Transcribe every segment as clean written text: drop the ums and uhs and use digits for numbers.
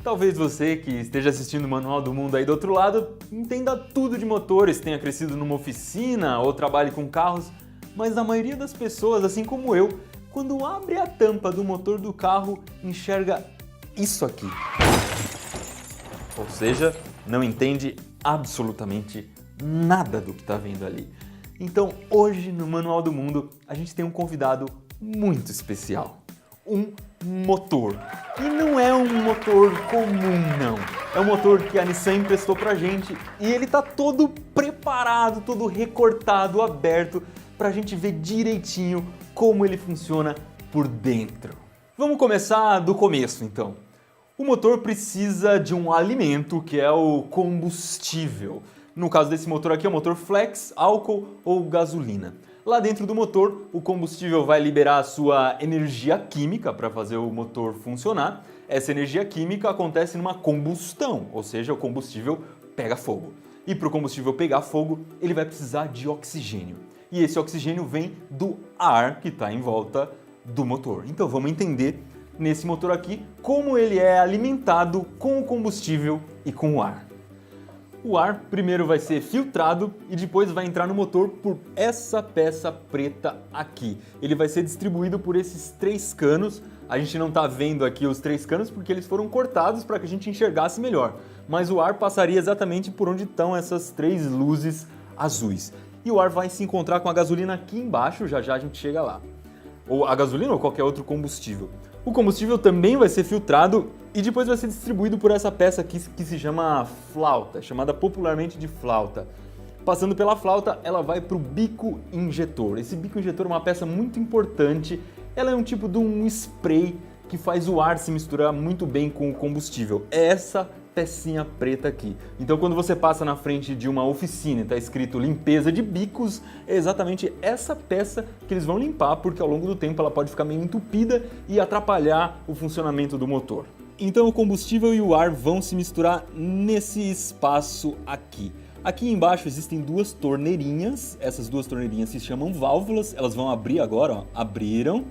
Talvez você que esteja assistindo o Manual do Mundo aí do outro lado entenda tudo de motores, tenha crescido numa oficina ou trabalhe com carros, mas a maioria das pessoas, assim como eu, quando abre a tampa do motor do carro, enxerga isso aqui. Ou seja, não entende absolutamente nada do que está vendo ali. Então, hoje no Manual do Mundo, a gente tem um convidado muito especial. Um motor. E não é um motor comum, não. É um motor que a Nissan emprestou pra gente e ele tá todo preparado, todo recortado, aberto, pra gente ver direitinho como ele funciona por dentro. Vamos começar do começo, então. O motor precisa de um alimento que é o combustível. No caso desse motor aqui é o motor flex, álcool ou gasolina. Lá dentro do motor, o combustível vai liberar a sua energia química para fazer o motor funcionar. Essa energia química acontece numa combustão, ou seja, o combustível pega fogo. E para o combustível pegar fogo, ele vai precisar de oxigênio. E esse oxigênio vem do ar que está em volta do motor. Então vamos entender nesse motor aqui como ele é alimentado com o combustível e com o ar. O ar primeiro vai ser filtrado e depois vai entrar no motor por essa peça preta aqui. Ele vai ser distribuído por esses 3 canos. A gente não está vendo aqui os 3 canos porque eles foram cortados para que a gente enxergasse melhor. Mas o ar passaria exatamente por onde estão essas 3 luzes azuis. E o ar vai se encontrar com a gasolina aqui embaixo, já já a gente chega lá. Ou a gasolina ou qualquer outro combustível. O combustível também vai ser filtrado e depois vai ser distribuído por essa peça aqui que se chama flauta, chamada popularmente de flauta. Passando pela flauta, ela vai para o bico injetor. Esse bico injetor é uma peça muito importante. Ela é um tipo de um spray que faz o ar se misturar muito bem com o combustível. É essa pecinha preta aqui. Então quando você passa na frente de uma oficina e está escrito limpeza de bicos, é exatamente essa peça que eles vão limpar, porque ao longo do tempo ela pode ficar meio entupida e atrapalhar o funcionamento do motor. Então o combustível e o ar vão se misturar nesse espaço aqui. Aqui embaixo existem 2 torneirinhas, essas 2 torneirinhas se chamam válvulas, elas vão abrir agora, ó, abriram,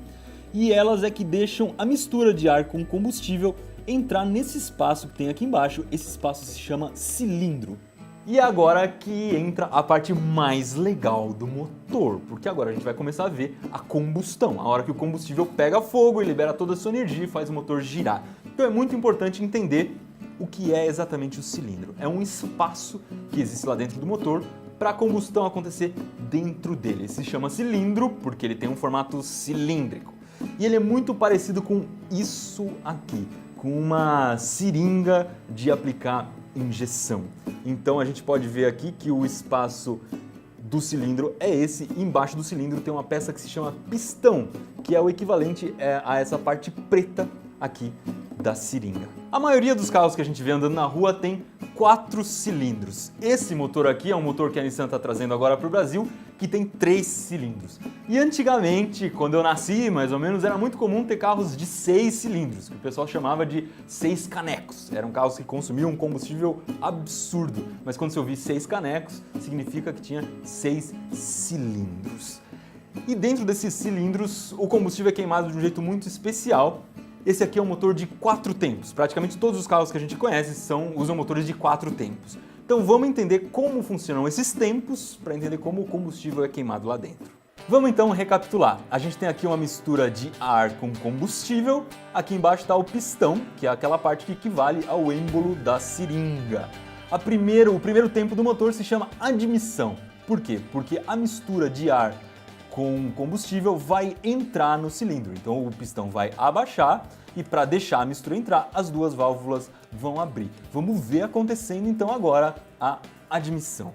e elas é que deixam a mistura de ar com combustível entrar nesse espaço que tem aqui embaixo. Esse espaço se chama cilindro. E agora que entra a parte mais legal do motor, porque agora a gente vai começar a ver a combustão, a hora que o combustível pega fogo e libera toda a sua energia e faz o motor girar. Então é muito importante entender o que é exatamente o cilindro. É um espaço que existe lá dentro do motor para a combustão acontecer dentro dele. Ele se chama cilindro porque ele tem um formato cilíndrico. E ele é muito parecido com isso aqui, com uma seringa de aplicar injeção. Então a gente pode ver aqui que o espaço do cilindro é esse, e embaixo do cilindro tem uma peça que se chama pistão, que é o equivalente a essa parte preta aqui da seringa. A maioria dos carros que a gente vê andando na rua tem 4 cilindros. Esse motor aqui é um motor que a Nissan está trazendo agora para o Brasil, que tem 3 cilindros. E antigamente, quando eu nasci, mais ou menos, era muito comum ter carros de 6 cilindros, que o pessoal chamava de 6 canecos. Eram carros que consumiam um combustível absurdo, mas quando você ouvir 6 canecos, significa que tinha 6 cilindros. E dentro desses cilindros, o combustível é queimado de um jeito muito especial. Esse aqui é um motor de 4 tempos. Praticamente todos os carros que a gente conhece usam motores de 4 tempos. Então vamos entender como funcionam esses tempos para entender como o combustível é queimado lá dentro. Vamos então recapitular. A gente tem aqui uma mistura de ar com combustível. Aqui embaixo está o pistão, que é aquela parte que equivale ao êmbolo da seringa. O primeiro tempo do motor se chama admissão. Por quê? Porque a mistura de ar com combustível vai entrar no cilindro. Então o pistão vai abaixar e para deixar a mistura entrar, as 2 válvulas vão abrir. Vamos ver acontecendo então agora a admissão.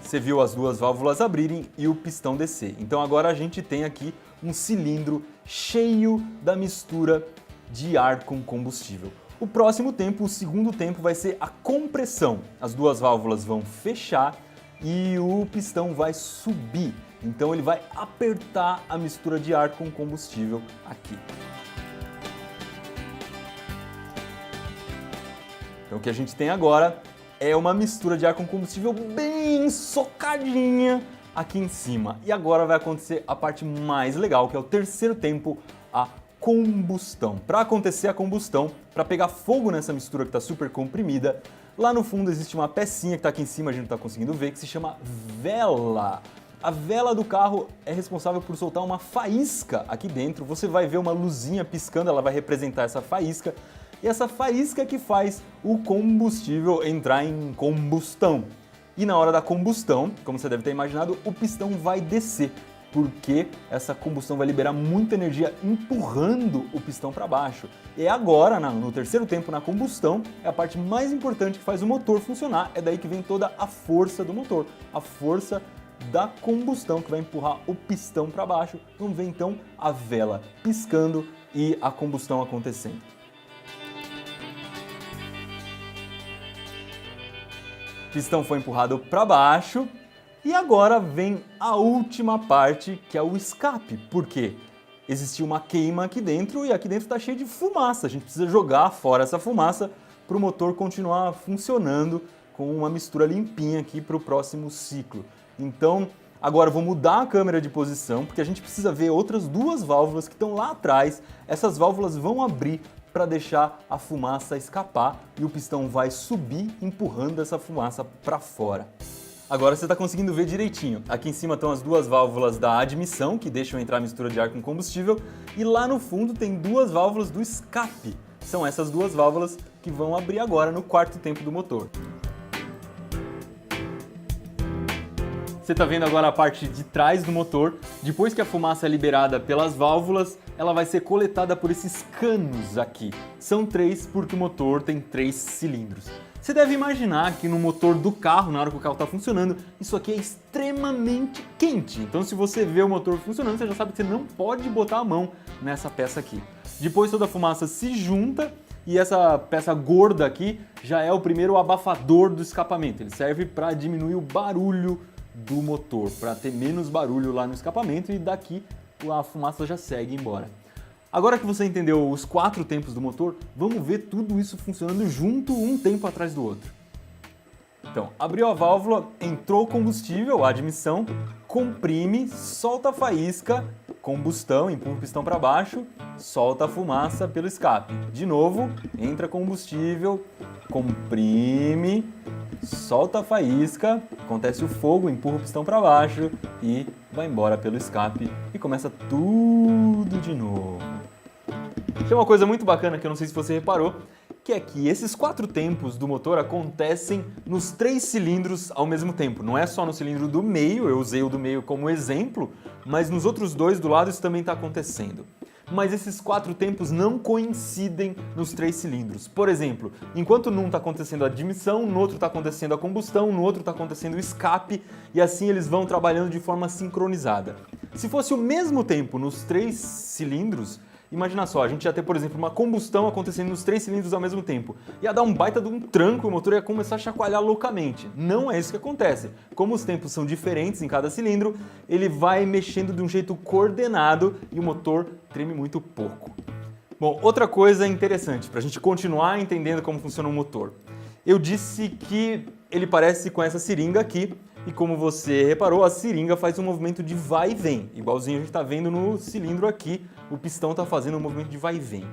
Você viu as 2 válvulas abrirem e o pistão descer. Então agora a gente tem aqui um cilindro cheio da mistura de ar com combustível. O próximo tempo, o segundo tempo, vai ser a compressão. As 2 válvulas vão fechar e o pistão vai subir. Então ele vai apertar a mistura de ar com combustível aqui. Então o que a gente tem agora é uma mistura de ar com combustível bem socadinha aqui em cima. E agora vai acontecer a parte mais legal, que é o terceiro tempo, a combustão. Para acontecer a combustão, para pegar fogo nessa mistura que está super comprimida, lá no fundo existe uma pecinha que está aqui em cima, a gente não está conseguindo ver, que se chama vela. A vela do carro é responsável por soltar uma faísca aqui dentro. Você vai ver uma luzinha piscando, ela vai representar essa faísca. E essa faísca que faz o combustível entrar em combustão. E na hora da combustão, como você deve ter imaginado, o pistão vai descer, porque essa combustão vai liberar muita energia empurrando o pistão para baixo. E agora, no terceiro tempo, na combustão, é a parte mais importante que faz o motor funcionar. É daí que vem toda a força do motor, a força da combustão que vai empurrar o pistão para baixo. Vamos ver então a vela piscando e a combustão acontecendo. O pistão foi empurrado para baixo e agora vem a última parte, que é o escape. Por quê? Existiu uma queima aqui dentro e aqui dentro está cheio de fumaça. A gente precisa jogar fora essa fumaça para o motor continuar funcionando com uma mistura limpinha aqui para o próximo ciclo. Então, agora eu vou mudar a câmera de posição, porque a gente precisa ver outras duas válvulas que estão lá atrás. Essas válvulas vão abrir para deixar a fumaça escapar e o pistão vai subir empurrando essa fumaça para fora. Agora você está conseguindo ver direitinho. Aqui em cima estão as duas válvulas da admissão, que deixam entrar a mistura de ar com combustível, e lá no fundo tem duas válvulas do escape. São essas duas válvulas que vão abrir agora no quarto tempo do motor. Você está vendo agora a parte de trás do motor. Depois que a fumaça é liberada pelas válvulas, ela vai ser coletada por esses canos aqui. São 3 porque o motor tem 3 cilindros. Você deve imaginar que no motor do carro, na hora que o carro está funcionando, isso aqui é extremamente quente. Então se você vê o motor funcionando, você já sabe que você não pode botar a mão nessa peça aqui. Depois toda a fumaça se junta e essa peça gorda aqui já é o primeiro abafador do escapamento. Ele serve para diminuir o barulho do motor, para ter menos barulho lá no escapamento e daqui a fumaça já segue embora. Agora que você entendeu os 4 tempos do motor, vamos ver tudo isso funcionando junto, um tempo atrás do outro. Então, abriu a válvula, entrou o combustível, a admissão, comprime, solta a faísca, combustão, empurra o pistão para baixo, solta a fumaça pelo escape. De novo, entra combustível, comprime, solta a faísca, acontece o fogo, empurra o pistão para baixo e vai embora pelo escape e começa tudo de novo. Tem uma coisa muito bacana que eu não sei se você reparou, que é que esses 4 tempos do motor acontecem nos 3 cilindros ao mesmo tempo. Não é só no cilindro do meio, eu usei o do meio como exemplo, mas nos outros 2 do lado isso também está acontecendo. Mas esses 4 tempos não coincidem nos 3 cilindros. Por exemplo, enquanto num está acontecendo a admissão, no outro está acontecendo a combustão, no outro está acontecendo o escape, e assim eles vão trabalhando de forma sincronizada. Se fosse o mesmo tempo nos 3 cilindros, imagina só, a gente ia ter, por exemplo, uma combustão acontecendo nos 3 cilindros ao mesmo tempo. Ia dar um baita de um tranco e o motor ia começar a chacoalhar loucamente. Não é isso que acontece. Como os tempos são diferentes em cada cilindro, ele vai mexendo de um jeito coordenado e o motor treme muito pouco. Bom, outra coisa interessante, para a gente continuar entendendo como funciona o motor. Eu disse que ele parece com essa seringa aqui, e como você reparou, a seringa faz um movimento de vai e vem, igualzinho a gente está vendo no cilindro aqui, o pistão está fazendo um movimento de vai e vem.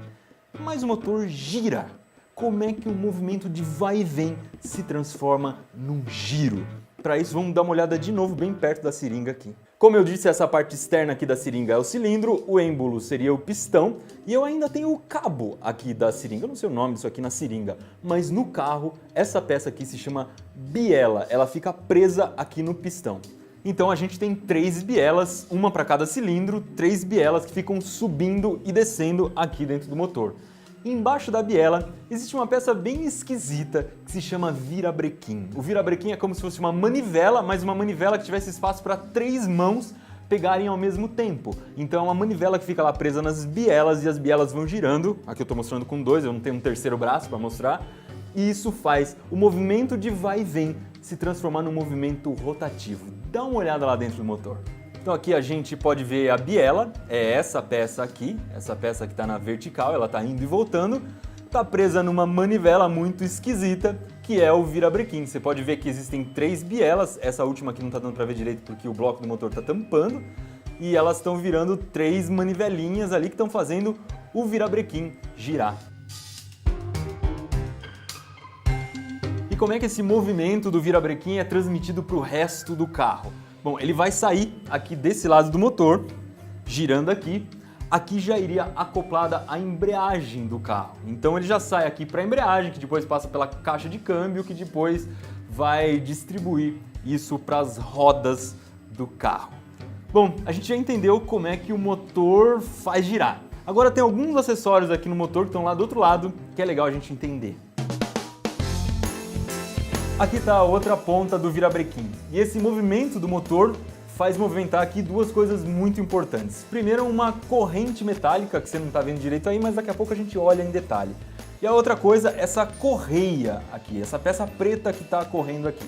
Mas o motor gira. Como é que o movimento de vai e vem se transforma num giro? Para isso, vamos dar uma olhada de novo bem perto da seringa aqui. Como eu disse, essa parte externa aqui da seringa é o cilindro, o êmbolo seria o pistão e eu ainda tenho o cabo aqui da seringa. Eu não sei o nome disso aqui na seringa, mas no carro, essa peça aqui se chama biela. Ela fica presa aqui no pistão. Então a gente tem 3 bielas, uma para cada cilindro, 3 bielas que ficam subindo e descendo aqui dentro do motor. Embaixo da biela existe uma peça bem esquisita que se chama virabrequim. O virabrequim é como se fosse uma manivela, mas uma manivela que tivesse espaço para 3 mãos pegarem ao mesmo tempo. Então é uma manivela que fica lá presa nas bielas e as bielas vão girando. Aqui eu estou mostrando com 2, eu não tenho um terceiro braço para mostrar. E isso faz o movimento de vai e vem se transformar num movimento rotativo. Dá uma olhada lá dentro do motor. Então aqui a gente pode ver a biela, é essa peça aqui, essa peça que está na vertical, ela está indo e voltando, está presa numa manivela muito esquisita, que é o virabrequim. Você pode ver que existem 3 bielas, essa última aqui não está dando para ver direito porque o bloco do motor está tampando, e elas estão virando 3 manivelinhas ali que estão fazendo o virabrequim girar. E como é que esse movimento do virabrequim é transmitido para o resto do carro? Bom, ele vai sair aqui desse lado do motor, girando aqui. Aqui já iria acoplada a embreagem do carro. Então ele já sai aqui para a embreagem, que depois passa pela caixa de câmbio, que depois vai distribuir isso para as rodas do carro. Bom, a gente já entendeu como é que o motor faz girar. Agora tem alguns acessórios aqui no motor que estão lá do outro lado, que é legal a gente entender. Aqui está a outra ponta do virabrequim. E esse movimento do motor faz movimentar aqui duas coisas muito importantes. Primeiro, uma corrente metálica, que você não está vendo direito aí, mas daqui a pouco a gente olha em detalhe. E a outra coisa, essa correia aqui, essa peça preta que está correndo aqui.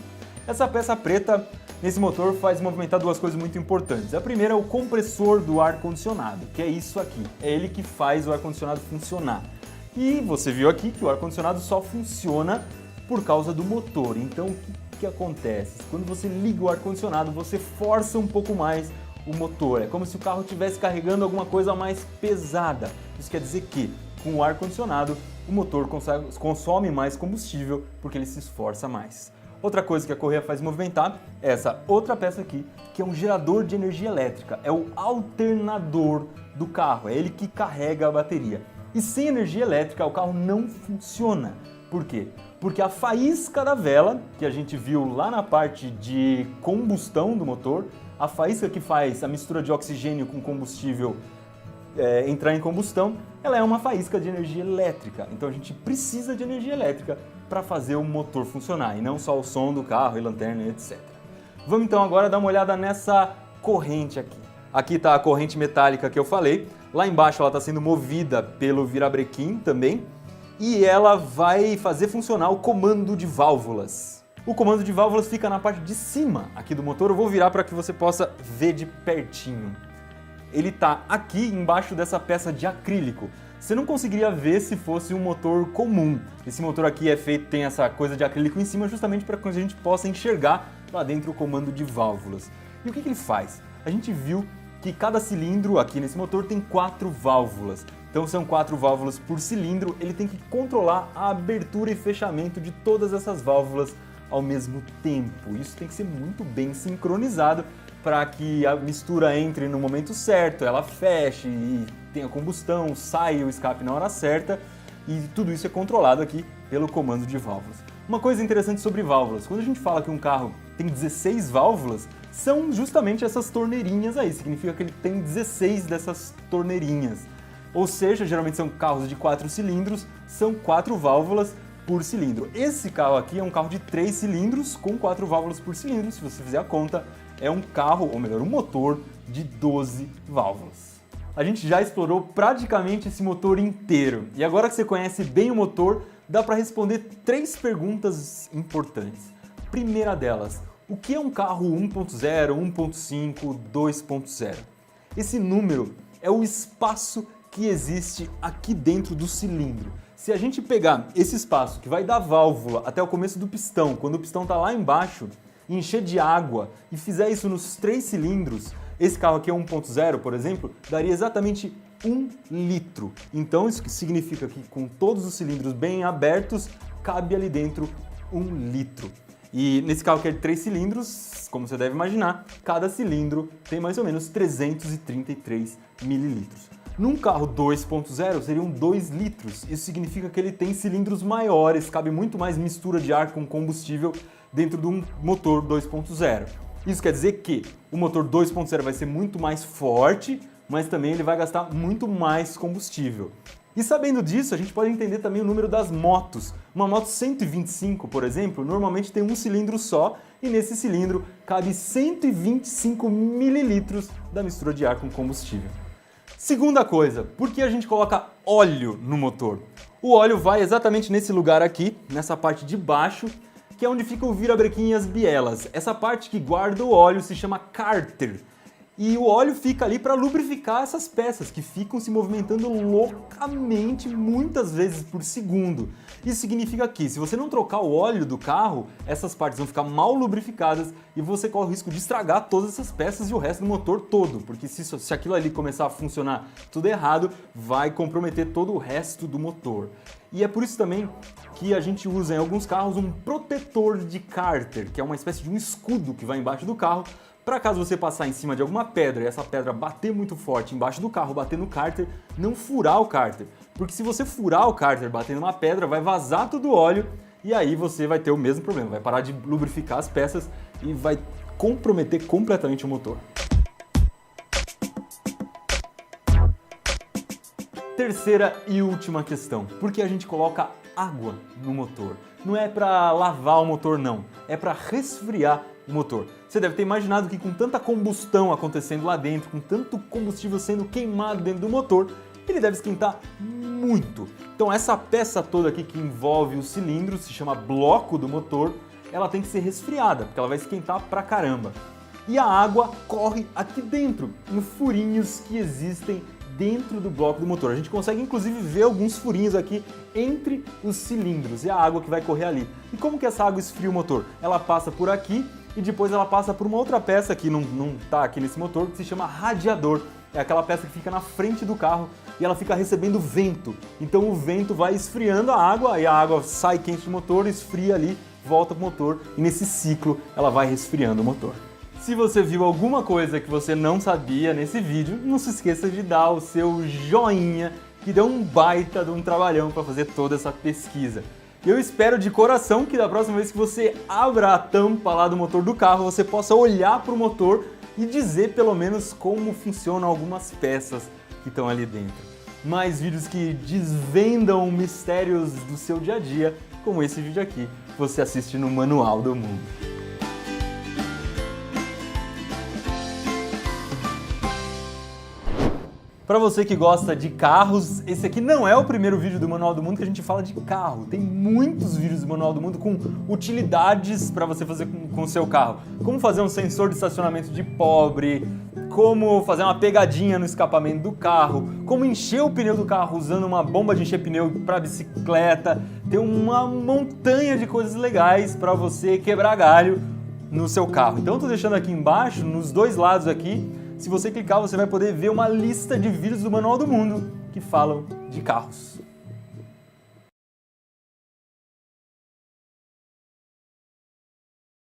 Essa peça preta nesse motor faz movimentar duas coisas muito importantes. A primeira é o compressor do ar-condicionado, que é isso aqui. É ele que faz o ar-condicionado funcionar. E você viu aqui que o ar-condicionado só funciona por causa do motor. Então, o que acontece? Quando você liga o ar-condicionado, você força um pouco mais o motor. É como se o carro estivesse carregando alguma coisa mais pesada. Isso quer dizer que, com o ar-condicionado, o motor consome mais combustível porque ele se esforça mais. Outra coisa que a correia faz movimentar é essa outra peça aqui, que é um gerador de energia elétrica. É o alternador do carro, é ele que carrega a bateria. E sem energia elétrica, o carro não funciona. Por quê? Porque a faísca da vela, que a gente viu lá na parte de combustão do motor, a faísca que faz a mistura de oxigênio com combustível entrar em combustão, ela é uma faísca de energia elétrica. Então a gente precisa de energia elétrica para fazer o motor funcionar, e não só o som do carro e lanterna, etc. Vamos então agora dar uma olhada nessa corrente aqui. Aqui está a corrente metálica que eu falei, lá embaixo ela está sendo movida pelo virabrequim também, e ela vai fazer funcionar o comando de válvulas. O comando de válvulas fica na parte de cima aqui do motor. Eu vou virar para que você possa ver de pertinho. Ele está aqui embaixo dessa peça de acrílico. Você não conseguiria ver se fosse um motor comum. Esse motor aqui tem essa coisa de acrílico em cima justamente para que a gente possa enxergar lá dentro o comando de válvulas. E o que ele faz? A gente viu que cada cilindro aqui nesse motor tem 4 válvulas. Então são 4 válvulas por cilindro, ele tem que controlar a abertura e fechamento de todas essas válvulas ao mesmo tempo. Isso tem que ser muito bem sincronizado para que a mistura entre no momento certo, ela feche e tenha combustão, saia o escape na hora certa, e tudo isso é controlado aqui pelo comando de válvulas. Uma coisa interessante sobre válvulas, quando a gente fala que um carro tem 16 válvulas, são justamente essas torneirinhas aí, significa que ele tem 16 dessas torneirinhas. Ou seja, geralmente são carros de 4 cilindros, são 4 válvulas por cilindro. Esse carro aqui é um carro de 3 cilindros com 4 válvulas por cilindro. Se você fizer a conta, é um carro, ou melhor, um motor de 12 válvulas. A gente já explorou praticamente esse motor inteiro. E agora que você conhece bem o motor, dá para responder 3 perguntas importantes. Primeira delas, o que é um carro 1.0, 1.5, 2.0? Esse número é o espaço que existe aqui dentro do cilindro. Se a gente pegar esse espaço que vai da válvula até o começo do pistão, quando o pistão está lá embaixo, e encher de água e fizer isso nos 3 cilindros, esse carro aqui é 1.0, por exemplo, daria exatamente 1 litro. Então isso significa que com todos os cilindros bem abertos, cabe ali dentro 1 litro. E nesse carro que é de 3 cilindros, como você deve imaginar, cada cilindro tem mais ou menos 333 mililitros. Num carro 2.0 seriam 2 litros, isso significa que ele tem cilindros maiores, cabe muito mais mistura de ar com combustível dentro de um motor 2.0. Isso quer dizer que o motor 2.0 vai ser muito mais forte, mas também ele vai gastar muito mais combustível. E sabendo disso, a gente pode entender também o número das motos. Uma moto 125, por exemplo, normalmente tem um cilindro só, e nesse cilindro cabe 125 mililitros da mistura de ar com combustível. Segunda coisa, por que a gente coloca óleo no motor? O óleo vai exatamente nesse lugar aqui, nessa parte de baixo, que é onde fica o virabrequim e as bielas. Essa parte que guarda o óleo se chama cárter. E o óleo fica ali para lubrificar essas peças que ficam se movimentando loucamente muitas vezes por segundo. Isso significa que se você não trocar o óleo do carro, essas partes vão ficar mal lubrificadas e você corre o risco de estragar todas essas peças e o resto do motor todo, porque se aquilo ali começar a funcionar tudo errado, vai comprometer todo o resto do motor. E é por isso também que a gente usa em alguns carros um protetor de cárter, que é uma espécie de um escudo que vai embaixo do carro, para caso você passar em cima de alguma pedra e essa pedra bater muito forte embaixo do carro, bater no cárter, não furar o cárter. Porque se você furar o cárter batendo numa pedra, vai vazar todo o óleo e aí você vai ter o mesmo problema, vai parar de lubrificar as peças e vai comprometer completamente o motor. Terceira e última questão, por que a gente coloca água no motor? Não é para lavar o motor não, é para resfriar o motor. Você deve ter imaginado que com tanta combustão acontecendo lá dentro, com tanto combustível sendo queimado dentro do motor, ele deve esquentar muito. Então essa peça toda aqui que envolve o cilindro, se chama bloco do motor, ela tem que ser resfriada, porque ela vai esquentar pra caramba. E a água corre aqui dentro, em furinhos que existem dentro do bloco do motor. A gente consegue inclusive ver alguns furinhos aqui entre os cilindros e a água que vai correr ali. E como que essa água esfria o motor? Ela passa por aqui e depois ela passa por uma outra peça que não está aqui nesse motor, que se chama radiador. É aquela peça que fica na frente do carro e ela fica recebendo vento. Então o vento vai esfriando a água e a água sai quente do motor, esfria ali, volta pro motor e nesse ciclo ela vai resfriando o motor. Se você viu alguma coisa que você não sabia nesse vídeo, não se esqueça de dar o seu joinha, que deu um baita de um trabalhão para fazer toda essa pesquisa. Eu espero de coração que da próxima vez que você abra a tampa lá do motor do carro, você possa olhar para o motor e dizer pelo menos como funcionam algumas peças que estão ali dentro. Mais vídeos que desvendam mistérios do seu dia a dia, como esse vídeo aqui, você assiste no Manual do Mundo. Para você que gosta de carros, esse aqui não é o primeiro vídeo do Manual do Mundo que a gente fala de carro. Tem muitos vídeos do Manual do Mundo com utilidades para você fazer com o seu carro. Como fazer um sensor de estacionamento de pobre, como fazer uma pegadinha no escapamento do carro, como encher o pneu do carro usando uma bomba de encher pneu para bicicleta. Tem uma montanha de coisas legais para você quebrar galho no seu carro. Então eu tô deixando aqui embaixo, nos dois lados aqui, se você clicar, você vai poder ver uma lista de vídeos do Manual do Mundo que falam de carros.